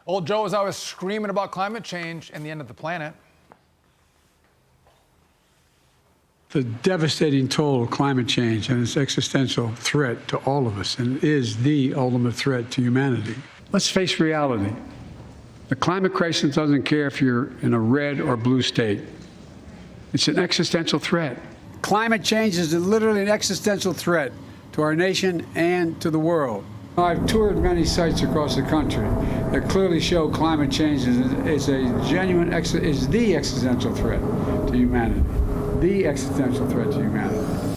Old Joe was always screaming about climate change and the end of the planet. The devastating toll of climate change and its existential threat to all of us, and is the ultimate threat to humanity. Let's face reality. The climate crisis doesn't care if you're in a red or blue state. It's an existential threat. Climate change is literally an existential threat to our nation and to the world. I've toured many sites across the country that clearly show climate change is the existential threat to humanity. The existential threat to humanity.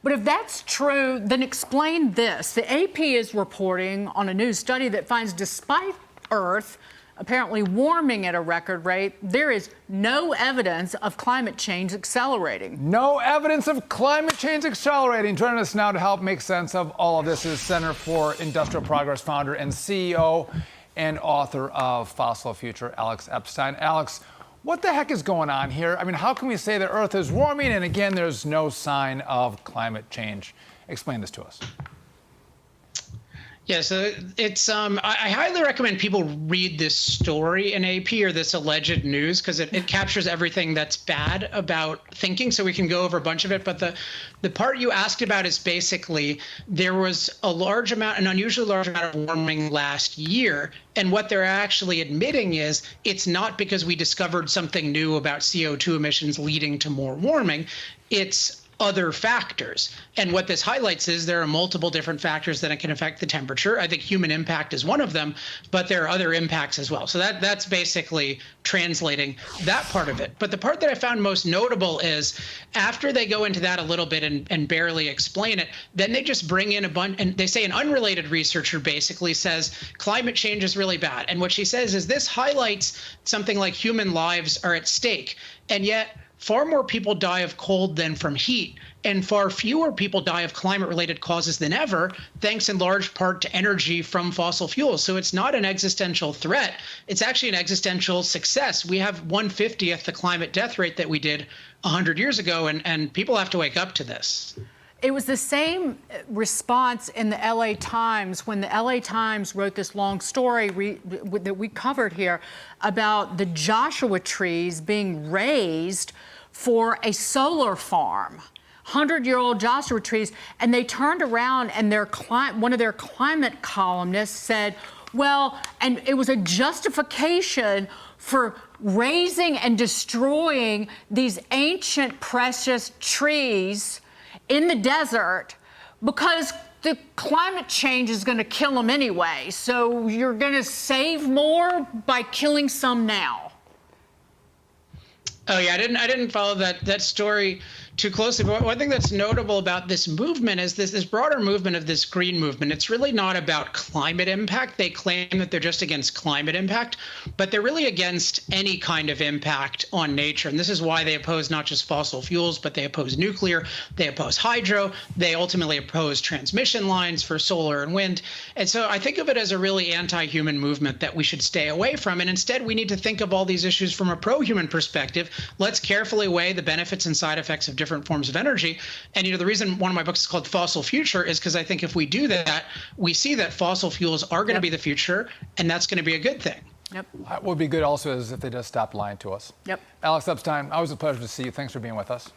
But if that's true, then explain this. The AP is reporting on a new study that finds despite Earth apparently warming at a record rate, there is no evidence of climate change accelerating. No evidence of climate change accelerating. Joining us now to help make sense of all of this is Center for Industrial Progress founder and CEO and author of Fossil Future, Alex Epstein. Alex, what the heck is going on here? I mean, how can we say the Earth is warming and again, there's no sign of climate change? Explain this to us. Yeah, so it's I highly recommend people read this story in AP or this alleged news, because it captures everything that's bad about thinking. So we can go over a bunch of it. But the part you asked about is basically there was an unusually large amount of warming last year. And what they're actually admitting is it's not because we discovered something new about CO2 emissions leading to more warming. It's other factors. And what this highlights is there are multiple different factors that can affect the temperature. I think human impact is one of them, but there are other impacts as well. So that's basically translating that part of it. But the part that I found most notable is after they go into that a little bit and barely explain it, then they just bring in a bunch, and they say an unrelated researcher basically says climate change is really bad. And what she says is this highlights something like human lives are at stake. And yet far more people die of cold than from heat, and far fewer people die of climate-related causes than ever, thanks in large part to energy from fossil fuels. So it's not an existential threat. It's actually an existential success. We have 1/50th the climate death rate that we did 100 years ago, and people have to wake up to this. It was the same response in the LA Times when the LA Times wrote this long story that we covered here about the Joshua trees being raised for a solar farm, 100-year-old Joshua trees, and they turned around and one of their climate columnists said, well, and it was a justification for raising and destroying these ancient precious trees in the desert because the climate change is going to kill them anyway. So you're going to save more by killing some now. Oh yeah, I didn't follow that story too closely. But one thing that's notable about this movement is this broader movement of this green movement. It's really not about climate impact. They claim that they're just against climate impact, but they're really against any kind of impact on nature. And this is why they oppose not just fossil fuels, but they oppose nuclear, they oppose hydro, they ultimately oppose transmission lines for solar and wind. And so I think of it as a really anti-human movement that we should stay away from. And instead, we need to think of all these issues from a pro-human perspective. Let's carefully weigh the benefits and side effects of different forms of energy. And the reason one of my books is called Fossil Future is because I think if we do that, we see that fossil fuels are going to be the future, and that's going to be a good thing. Yep. What would be good also is if they just stopped lying to us. Yep. Alex Epstein, always a pleasure to see you. Thanks for being with us.